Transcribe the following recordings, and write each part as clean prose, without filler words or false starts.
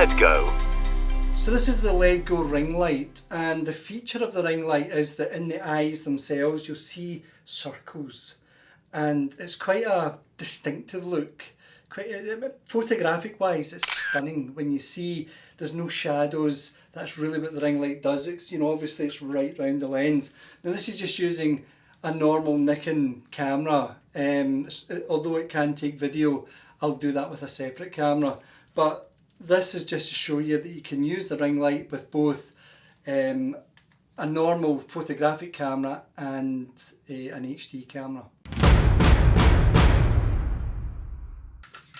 Ledgo. So this is the Ledgo ring light, and the feature of the ring light is that in the eyes themselves you'll see circles, and it's quite a distinctive look. Photographic wise, it's stunning. When you see there's no shadows, that's really what the ring light does. It's, you know, obviously it's right round the lens. Now this is just using a normal Nikon camera, although it can take video. I'll do that with a separate camera, but this is just to show you that you can use the ring light with both a normal photographic camera and an HD camera.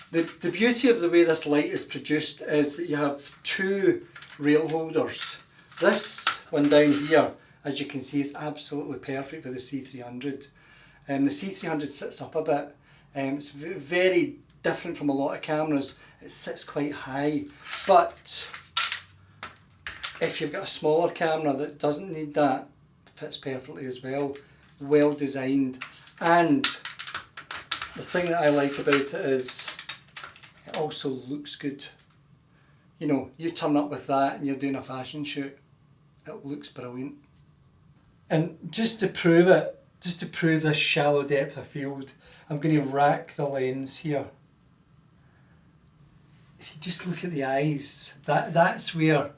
The beauty of the way this light is produced is that you have two rail holders. This one down here, as you can see, is absolutely perfect for the C300. The C300 sits up a bit. It's very different from a lot of cameras. It sits quite high, but if you've got a smaller camera that doesn't need that, it fits perfectly as well. Well designed, and the thing that I like about it is it also looks good. You know, you turn up with that and you're doing a fashion shoot, it looks brilliant. And just to prove it, just to prove this shallow depth of field, I'm going to rack the lens here. If you just look at the eyes, that's where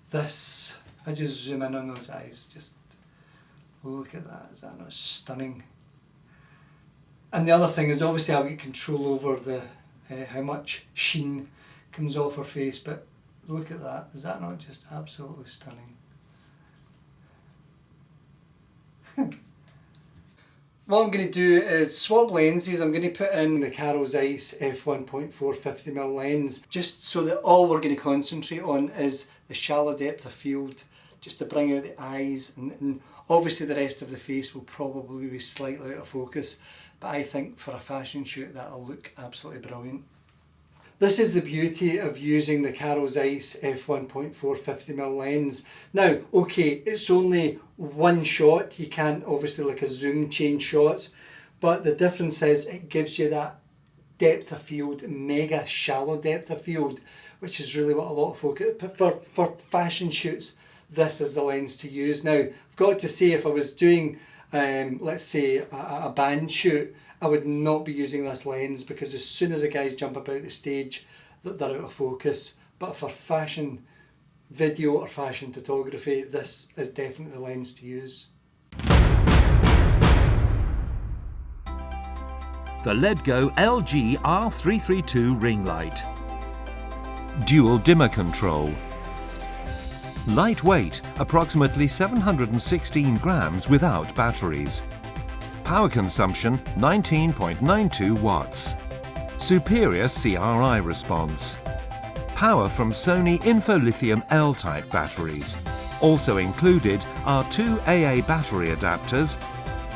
this, I just zoom in on those eyes, just look at that, is that not stunning? And the other thing is, obviously I'll get control over the how much sheen comes off her face, but look at that, is that not just absolutely stunning? What I'm going to do is swap lenses. I'm going to put in the Carol Zeiss f1.4 50mm lens, just so that all we're going to concentrate on is the shallow depth of field, just to bring out the eyes, and obviously the rest of the face will probably be slightly out of focus, but I think for a fashion shoot that'll look absolutely brilliant. This is the beauty of using the Carol Zeiss f1.4 50mm lens. Now, okay, it's only one shot. You can't obviously like a zoom change shots, but the difference is it gives you that depth of field, mega shallow depth of field, which is really what a lot of folk, for fashion shoots, this is the lens to use. Now, I've got to say, if I was doing, let's say, a band shoot, I would not be using this lens, because as soon as the guys jump about the stage, they're out of focus. But for fashion video or fashion photography, this is definitely the lens to use. The Ledgo LG-R332 ring light. Dual dimmer control. Lightweight, approximately 716 grams without batteries. Power consumption 19.92 watts. Superior CRI response. Power from Sony InfoLithium L-type batteries. Also included are two AA battery adapters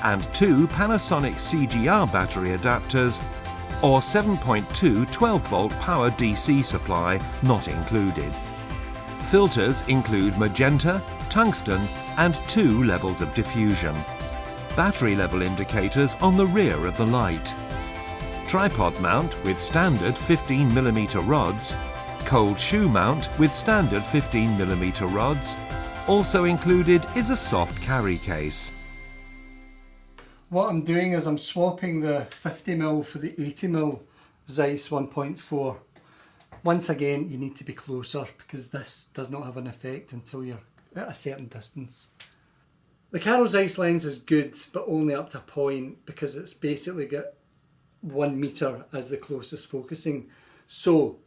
and two Panasonic CGR battery adapters, or 7.2 12-volt power DC supply not included. Filters include magenta, tungsten and 2 levels of diffusion. Battery level indicators on the rear of the light. Tripod mount with standard 15mm rods. Cold shoe mount with standard 15mm rods. Also included is a soft carry case. What I'm doing is I'm swapping the 50mm for the 80mm Zeiss 1.4. Once again, you need to be closer, because this does not have an effect until you're at a certain distance. The Carol Zeiss lens is good, but only up to a point, because it's basically got 1 meter as the closest focusing. So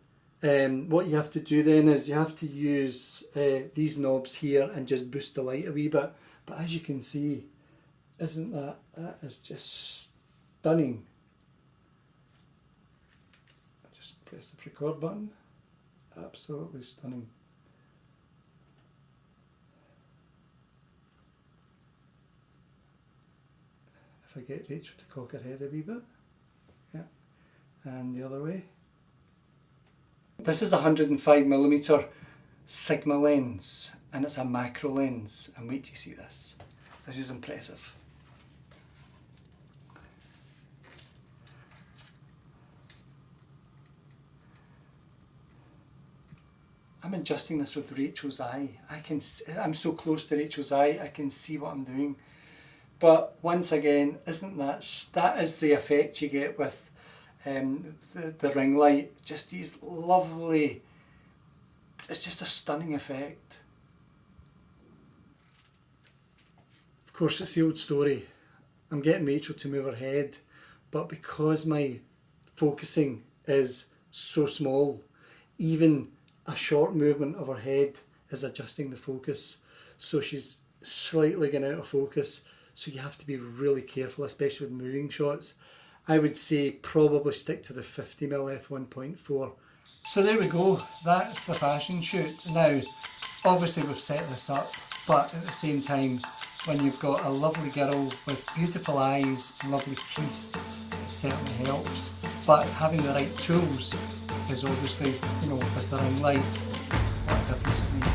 what you have to do then is you have to use these knobs here and just boost the light a wee bit. But as you can see, isn't that is just stunning. Just press the record button. Absolutely stunning. If I get Rachel to cock her head a wee bit, yeah, and the other way. This is a 105mm Sigma lens, and it's a macro lens, and wait till you see this. This is impressive. I'm adjusting this with Rachel's eye. I'm so close to Rachel's eye, I can see what I'm doing. But once again, that is the effect you get with the ring light. Just these lovely, it's just a stunning effect. Of course, it's the old story. I'm getting Rachel to move her head, but because my focusing is so small, even a short movement of her head is adjusting the focus. So she's slightly going out of focus. So you have to be really careful, especially with moving shots. I would say probably stick to the 50mm f1.4. So there we go, that's the fashion shoot. Now, obviously we've set this up, but at the same time, when you've got a lovely girl with beautiful eyes, lovely teeth, it certainly helps. But having the right tools is obviously, with the ring light, what a difference it makes.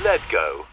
Ledgo.